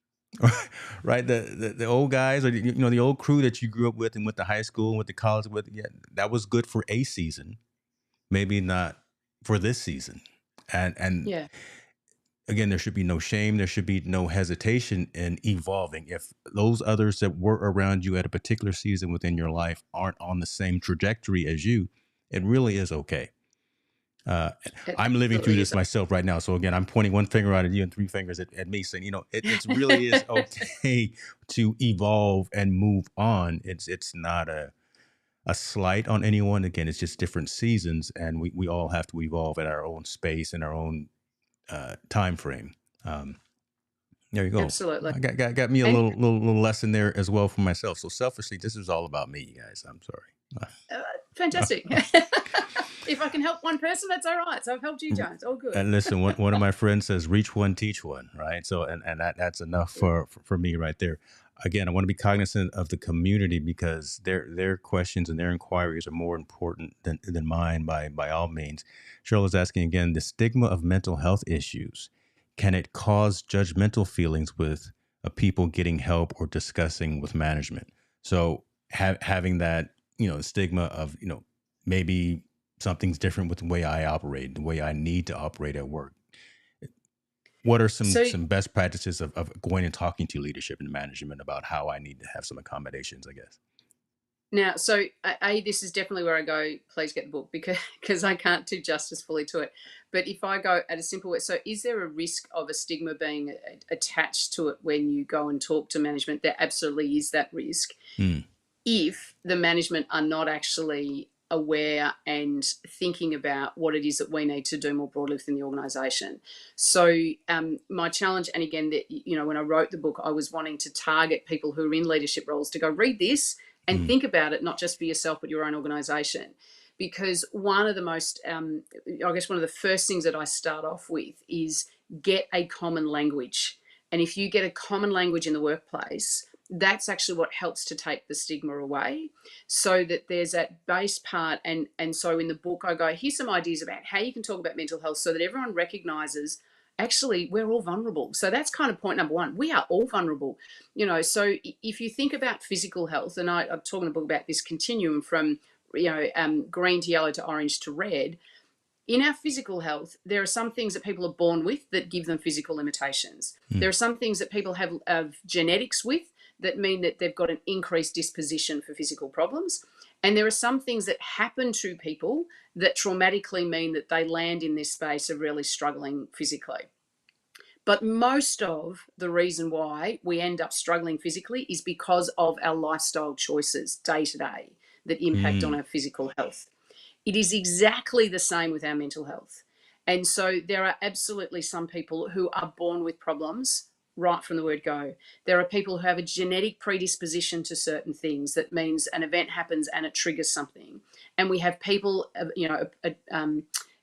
Right, the old guys, or the old crew that you grew up with and went to high school and went to college with, yeah, that was good for a season, maybe not for this season. And Yeah, again, there should be no shame, there should be no hesitation in evolving. If those others that were around you at a particular season within your life aren't on the same trajectory as you, it really is okay. uh, it I'm living through absolutely is. this myself right now. So again, I'm pointing one finger out at you and three fingers at me, saying, it really is okay to evolve and move on. It's not a slight on anyone. Again, it's just different seasons, and we all have to evolve at our own space and our own time frame. Um, there you go. Absolutely. I got me a And little lesson there as well for myself. So selfishly, this is all about me, you guys. I'm uh, fantastic. If I can help one person, that's all right. So I've helped you, sorry. Jones. All good. And listen, one of my friends says, "Reach one, teach one." Right. So, and that's enough for me right there. Again, I want to be cognizant of the community because their questions and their inquiries are more important than mine by all means. Cheryl is asking again: the stigma of mental health issues, can it cause judgmental feelings with people getting help or discussing with management? So having that stigma of maybe something's different with the way I operate, the way I need to operate at work. What are So some best practices of going and talking to leadership and management about how I need to have some accommodations, I guess? now, so this is definitely where I go. Please get the book because I can't do justice fully to it. But if I go at a simple way, so is there a risk of a stigma being attached to it when you go and talk to management? There absolutely is that risk Mm, if the management are not actually aware and thinking about what it is that we need to do more broadly within the organisation. So my challenge, and again, that when I wrote the book, I was wanting to target people who are in leadership roles to go read this and mm, think about it, not just for yourself but your own organisation. Because one of the most, I guess, one of the first things that I start off with is get a common language. And if you get a common language in the workplace, that's actually what helps to take the stigma away, so that there's that base part. And so in the book I go, here's some ideas about how you can talk about mental health so that everyone recognizes actually we're all vulnerable. So that's kind of point number one, we are all vulnerable. So if you think about physical health, and I'm talking in the book about this continuum from green to yellow to orange to red. In our physical health, there are some things that people are born with that give them physical limitations. There mm, are some things that people have genetics with that mean that they've got an increased disposition for physical problems. And there are some things that happen to people that traumatically mean that they land in this space of really struggling physically. But most of the reason why we end up struggling physically is because of our lifestyle choices day to day that impact on mm, our physical health. It is exactly the same with our mental health. And so there are absolutely some people who are born with problems right from the word go. There are people who have a genetic predisposition to certain things that means an event happens and it triggers something. And we have people,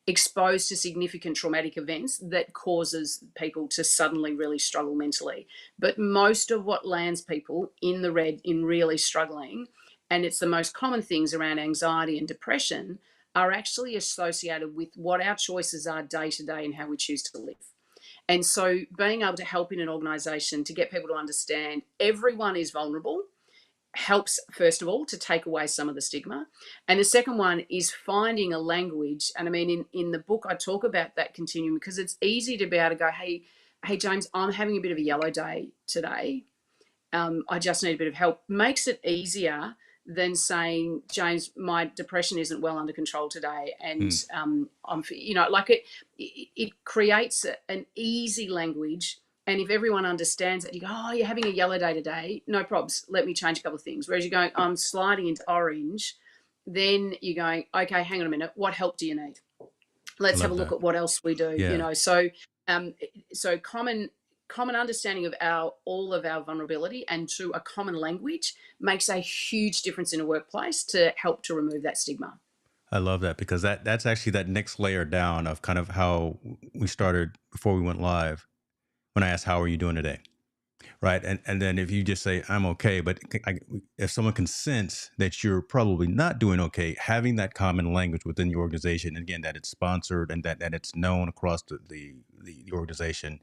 exposed to significant traumatic events that causes people to suddenly really struggle mentally. But most of what lands people in the red in really struggling, and it's the most common things around anxiety and depression, are actually associated with what our choices are day to day and how we choose to live. And so being able to help in an organization to get people to understand everyone is vulnerable helps, first of all, to take away some of the stigma. And the second one is finding a language. And I mean, in the book, I talk about that continuum because it's easy to be able to go, hey, James, I'm having a bit of a yellow day today. I just need a bit of help. Makes it easier than saying, James, my depression isn't well under control today, and mm. like it creates an easy language. And if everyone understands it, you go, oh, you're having a yellow day today, no probs. Let me change a couple of things. Whereas you're going, I'm sliding into orange, then you're going, okay, hang on a minute, what help do you need? I let's have a love look that. at what else we do, you Yeah. know. Um, so common understanding of our all of our vulnerability and to a common language makes a huge difference in a workplace to help to remove that stigma. I love that because that's actually that next layer down of kind of how we started before we went live when I asked, how are you doing today? Right. And then if you just say, I'm okay, but if someone can sense that you're probably not doing okay, having that common language within the organization, and again, that it's sponsored and that it's known across the organization.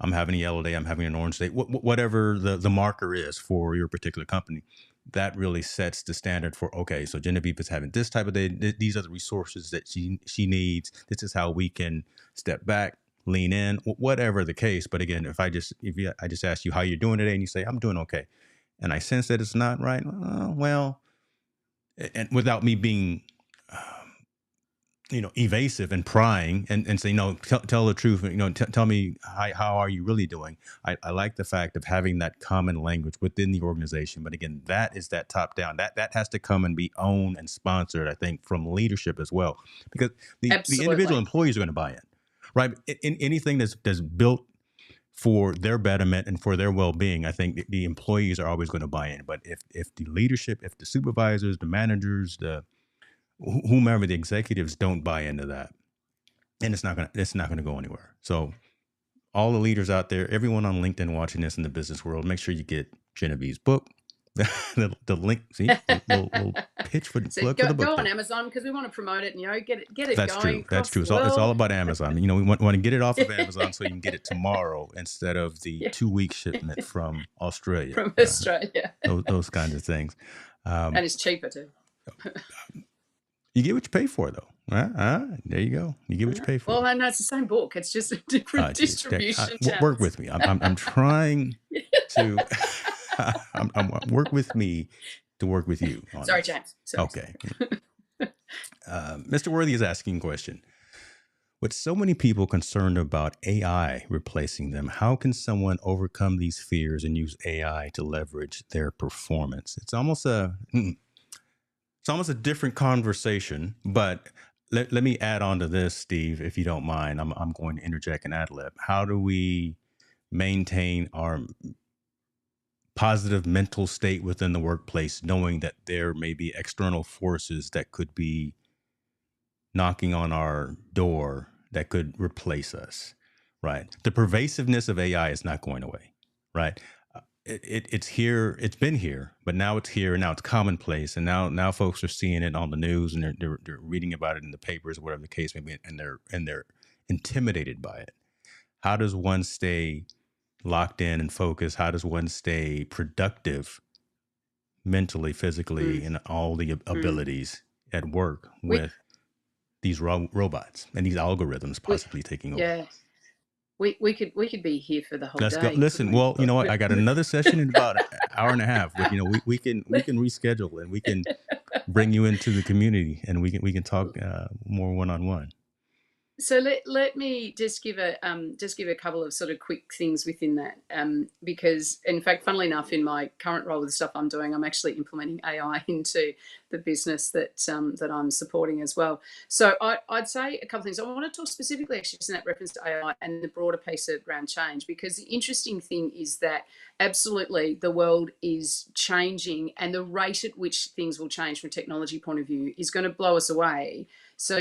I'm having a yellow day, I'm having an orange day, whatever the marker is for your particular company, that really sets the standard for, okay, so Genevieve is having this type of day. These are the resources that she needs. This is how we can step back, lean in, whatever the case. But again, I just ask you how you're doing today, and you say I'm doing okay, and I sense that it's not right. Well, and without me being evasive and prying and say, no, tell the truth. Tell me how are you really doing? I like the fact of having that common language within the organization. But again, that is that top down. That has to come and be owned and sponsored, I think, from leadership as well, because the individual Absolutely. employees are going to buy in, right? In anything that's built for their betterment and for their well-being, I think the employees are always going to buy in. But if the leadership, if the supervisors, the managers, the whomever the executives don't buy into that, and it's not gonna go anywhere. So all the leaders out there, everyone on LinkedIn watching this in the business world, make sure you get Genevieve's book. The link, see, little pitch for So plug for the book go on there. Amazon because we want to promote it and get it That's going true. That's across true. the It's all world. about Amazon. We want to get it off of Amazon so you can get it tomorrow instead of the Yeah, 2 week shipment from Australia. from Australia. Those kinds of things. Um, And it's cheaper too. you get what you pay for, though. There you go. You get what you pay for. Well, I know it's the same book. It's just a different Geez, distribution work channels. with me. I'm trying to work with me to work with you on Sorry, this. James. Sorry. Okay. Mr. Worthy is asking a question. With so many people concerned about AI replacing them, how can someone overcome these fears and use AI to leverage their performance? It's almost a different conversation, but let me add on to this, Steve, if you don't mind. I'm going to interject and ad lib. How do we maintain our positive mental state within the workplace, knowing that there may be external forces that could be knocking on our door that could replace us, right? The pervasiveness of AI is not going away, right? It's here. It's been here, but now it's here. And now it's commonplace, and now folks are seeing it on the news, and they're reading about it in the papers, whatever the case may be, and they're intimidated by it. How does one stay locked in and focused? How does one stay productive mentally, physically, Mm, and all the mm. abilities at work We, with these robots and these algorithms we, possibly taking over? yeah, we could be here for the whole Let's go. day, couldn't Listen, we? well, you know what? I got another session in about an hour and a half, but we can reschedule and we can bring you into the community and we can talk more one on one. So let me just give a couple of sort of quick things within that, because in fact, funnily enough, in my current role with the stuff I'm doing, I'm actually implementing AI into the business that I'm supporting as well. So I'd say a couple of things. I want to talk specifically actually in that reference to AI and the broader piece around change, because the interesting thing is that absolutely the world is changing, and the rate at which things will change from a technology point of view is going to blow us away. So,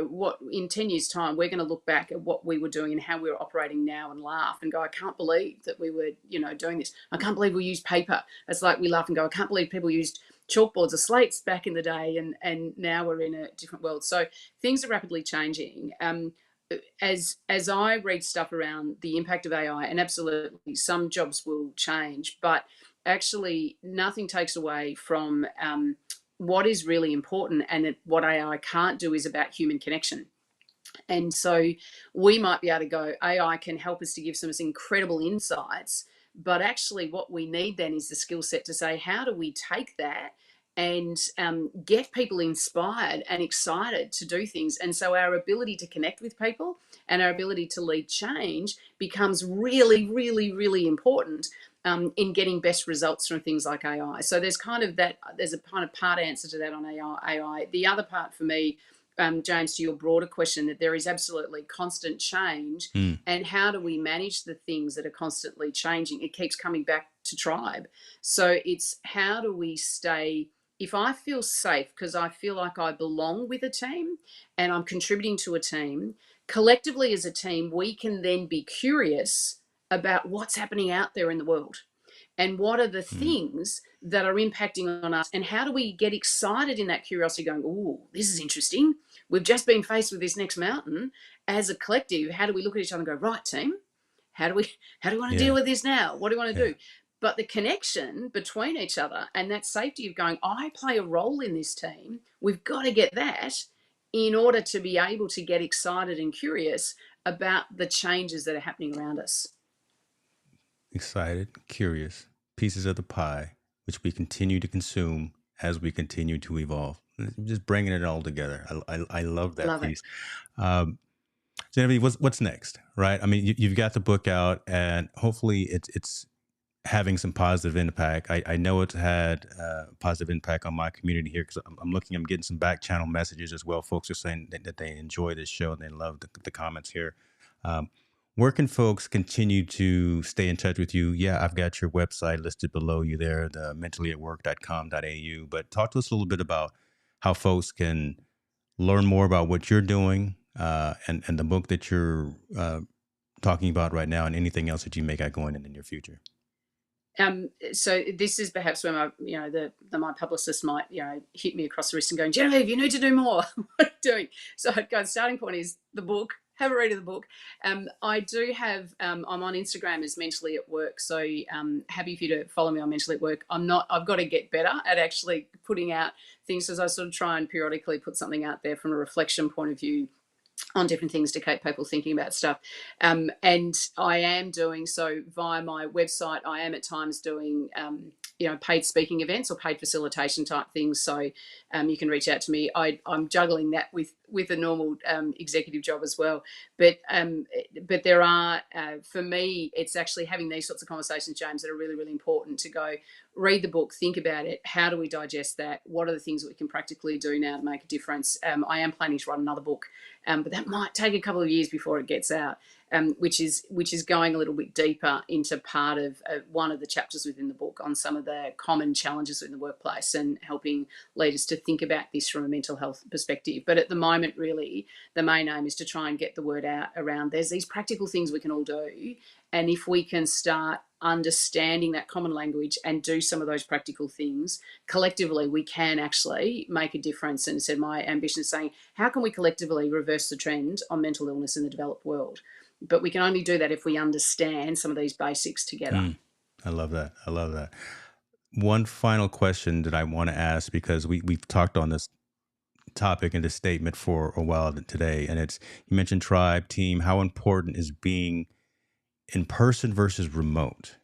what in 10 years' time, we're going to look back at what we were doing and how we were operating now and laugh and go, I can't believe that we were, doing this. I can't believe we used paper. It's like we laugh and go, I can't believe people used chalkboards or slates back in the day, and now we're in a different world. So things are rapidly changing. As I read stuff around the impact of AI, and absolutely some jobs will change, but actually nothing takes away from what is really important, and what AI can't do is about human connection. And so we might be able to go, AI can help us to give some incredible insights, but actually what we need then is the skill set to say, how do we take that and get people inspired and excited to do things? And so our ability to connect with people and our ability to lead change becomes really, really, really important in getting best results from things like AI. So there's a kind of part answer to that on AI. The other part for me James, to your broader question, that there is absolutely constant change. Mm, And how do we manage the things that are constantly changing? It keeps coming back to tribe. So it's how do we stay, if I feel safe because I feel like I belong with a team and I'm contributing to a team, collectively as a team, we can then be curious about what's happening out there in the world and what are the mm, things that are impacting on us, and how do we get excited in that curiosity going, oh, this is interesting, we've just been faced with this next mountain. As a collective, how do we look at each other and go, right, team, how do we want to deal yeah, with this now, what do you want to yeah. do? But the connection between each other and that safety of going, I play a role in this team, we've got to get that in order to be able to get excited and curious about the changes that are happening around us. Excited, curious, pieces of the pie, which we continue to consume as we continue to evolve. Just bringing it all together. I love that Love it. piece. Um, Genevieve, what's next, right? I mean, you've got the book out, and hopefully it's having some positive impact. I know it's had positive impact on my community here because I'm getting some back channel messages as well. Folks are saying that they enjoy this show and they love the comments here. Um, where can folks continue to stay in touch with you? Yeah, I've got your website listed below you there, the mentalyatwork.com.au. But talk to us a little bit about how folks can learn more about what you're doing and the book that you're talking about right now and anything else that you may got going in the near future. So this is perhaps where my, my publicist might, hit me across the wrist and going, Genevieve, you need to do more. What are you doing? So I'd go, the starting point is the book. Have a read of the book. I do have, I'm on Instagram as Mentally at Work. So happy for you to follow me on Mentally at Work. I've got to get better at actually putting out things as I sort of try and periodically put something out there from a reflection point of view on different things to keep people thinking about stuff. And I am doing so via my website. I am at times doing, paid speaking events or paid facilitation type things. So you can reach out to me. I'm juggling that with a normal executive job as well. But there are, for me, it's actually having these sorts of conversations, James, that are really, really important to go read the book, think about it. How do we digest that? What are the things that we can practically do now to make a difference? I am planning to write another book, but that might take a couple of years before it gets out, which is going a little bit deeper into part of one of the chapters within the book on some of the common challenges in the workplace and helping leaders to think about this from a mental health perspective. But at the moment, really, the main aim is to try and get the word out around there's these practical things we can all do. And if we can start understanding that common language and do some of those practical things collectively, we can actually make a difference. And said my ambition is saying, how can we collectively reverse the trend on mental illness in the developed world? But we can only do that if we understand some of these basics together. Mm, I love that. I love that. One final question that I want to ask because we've talked on this topic and this statement for a while today, and it's you mentioned tribe, team. How important is being in person versus remote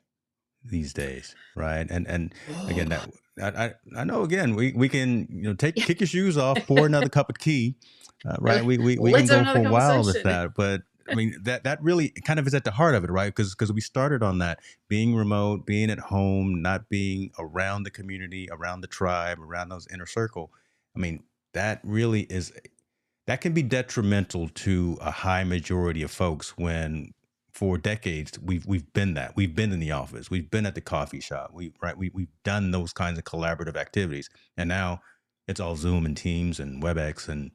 these days, right? And again, Oh, that I know again we can take kick your shoes off, pour another cup of tea, right? We can let's have go another for a while with conversation. that, but I mean that really kind of is at the heart of it, right? Because we started on that being remote, being at home, not being around the community, around the tribe, around those inner circle. I mean that really is that can be detrimental to a high majority of folks when for decades we've been that we've been in the office, we've been at the coffee shop, we've done those kinds of collaborative activities, and now it's all Zoom and Teams and WebEx and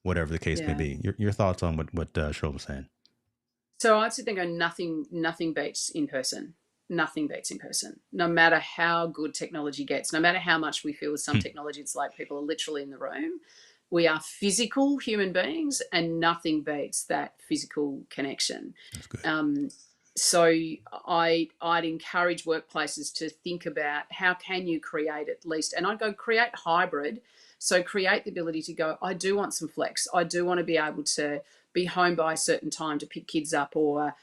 whatever the case may Yeah. be. Your thoughts on what Cheryl was saying? So I'd sit there and go, nothing beats in person. Nothing beats in person. No matter how good technology gets, no matter how much we feel with some Hmm, technology, it's like people are literally in the room. We are physical human beings, and nothing beats that physical connection. that's good. Um, so I'd encourage workplaces to think about how can you create at least, and I'd go create hybrid. So create the ability to go, I do want some flex. I do want to be able to be home by a certain time to pick kids up, or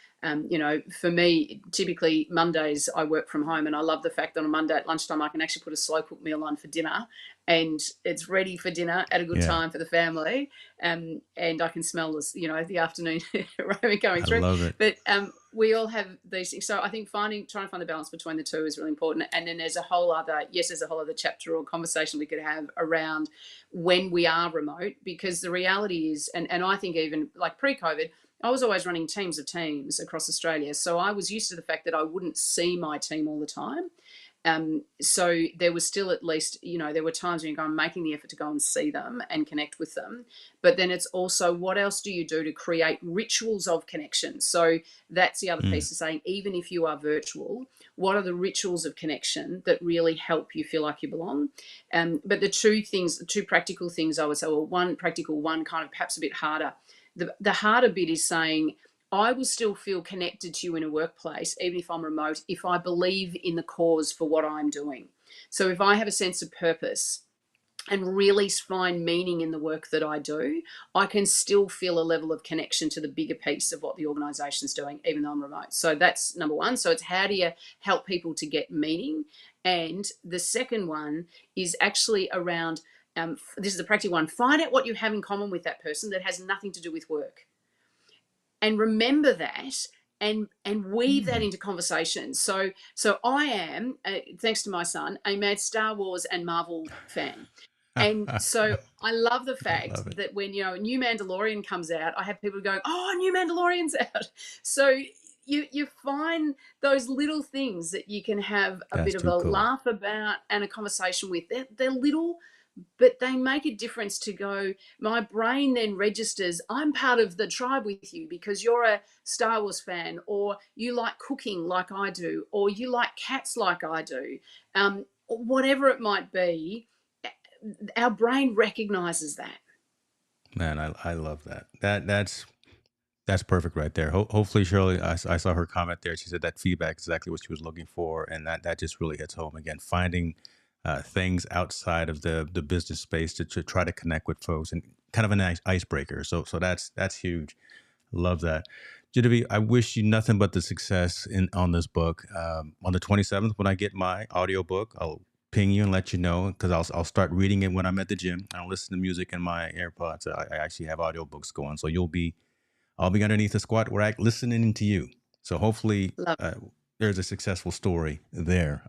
For me, typically Mondays I work from home, and I love the fact that on Monday at lunchtime I can actually put a slow cooked meal on for dinner, and it's ready for dinner at a good Yeah, time for the family. And I can smell this, the afternoon aroma coming I through. love it. But we all have these things. So I think trying to find the balance between the two is really important. And then there's a whole other chapter or conversation we could have around when we are remote, because the reality is, and I think even like pre-COVID, I was always running teams of teams across Australia. So I was used to the fact that I wouldn't see my team all the time. So there was still, at least, there were times when you go, I'm making the effort to go and see them and connect with them. But then it's also, what else do you do to create rituals of connection? So that's the other Mm, piece of saying, even if you are virtual, what are the rituals of connection that really help you feel like you belong? But the two practical things I would say, well, one practical, one kind of perhaps a bit harder. The harder bit is saying, I will still feel connected to you in a workplace, even if I'm remote, if I believe in the cause for what I'm doing. So if I have a sense of purpose and really find meaning in the work that I do, I can still feel a level of connection to the bigger piece of what the organisation's doing, even though I'm remote. So that's number one. So it's, how do you help people to get meaning? And the second one is actually around, this is a practical one, find out what you have in common with that person that has nothing to do with work, and remember that, and weave that mm. into conversations. So I am, thanks to my son, a mad Star Wars and Marvel fan. And I so I love the fact love it. that when, a new Mandalorian comes out, I have people going, "Oh, a new Mandalorian's out." So you find those little things that you can have a That's bit of too a cool. laugh about and a conversation with. They're little, but they make a difference. To go, my brain then registers, I'm part of the tribe with you because you're a Star Wars fan, or you like cooking like I do, or you like cats like I do. Whatever it might be, our brain recognizes that. Man, I love that. That's perfect right there. Hopefully, Shirley, I saw her comment there. She said that feedback is exactly what she was looking for, and that just really hits home. Again, finding things outside of the business space to try to connect with folks, and kind of a nice icebreaker. So that's huge. Love that. Genevieve, I wish you nothing but the success in on this book. On the 27th, when I get my audiobook, I'll ping you and let you know, because I'll start reading it when I'm at the gym. I don't listen to music in my AirPods. I actually have audiobooks going. So I'll be underneath the squat rack listening to you. So hopefully Love. there's a successful story there.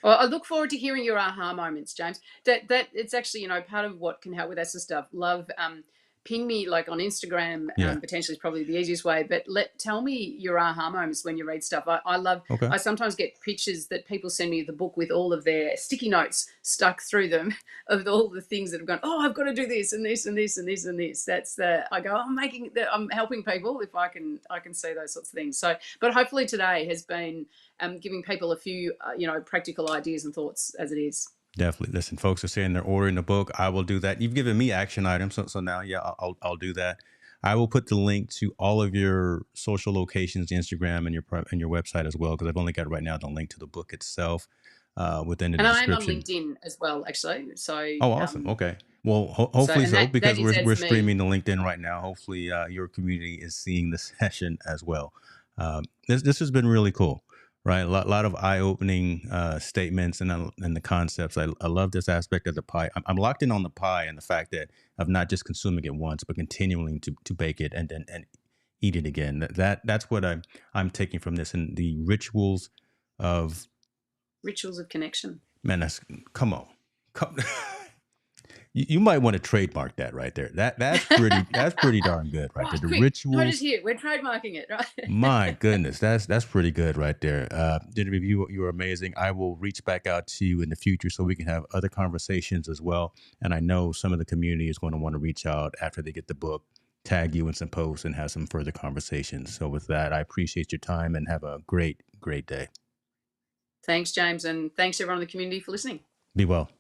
Well, I look forward to hearing your aha moments, James. That it's actually, part of what can help with that sort of stuff. Love, ping me like on Instagram. Yeah. Potentially is probably the easiest way. But tell me your aha moments when you read stuff. I love. Okay. I sometimes get pictures that people send me of the book with all of their sticky notes stuck through them of all the things that have gone. Oh, I've got to do this and this and this and this and this. That's the. I go. I'm helping people if I can see those sorts of things. So, but hopefully today has been, giving people a few, practical ideas and thoughts as it is. Definitely. Listen, folks are saying they're ordering the book. I will do that. You've given me action items, so now, yeah, I'll do that. I will put the link to all of your social locations, the Instagram and and your website as well, because I've only got right now the link to the book itself within the And I am on description. LinkedIn as well, actually. So, Oh, awesome. Okay. Well, hopefully and so, that because is we're as me. streaming to LinkedIn right now. Hopefully, your community is seeing the session as well. This has been really cool, right? A lot of eye opening statements and the concepts. I love this aspect of the pie. I'm locked in on the pie and the fact that of not just consuming it once, but continuing to bake it and eat it again. That's what I'm taking from this, and the rituals of, Rituals of connection. man. That's, come on. Come, you might want to trademark that right there. That's pretty darn good right there. Right, The quick, notice rituals. here, we're trademarking it, My right? goodness, that's pretty good right there. Genevieve, you are amazing. I will reach back out to you in the future so we can have other conversations as well. And I know some of the community is going to want to reach out after they get the book, tag you in some posts, and have some further conversations. So with that, I appreciate your time and have a great day. Thanks, James, and thanks everyone in the community for listening. Be well.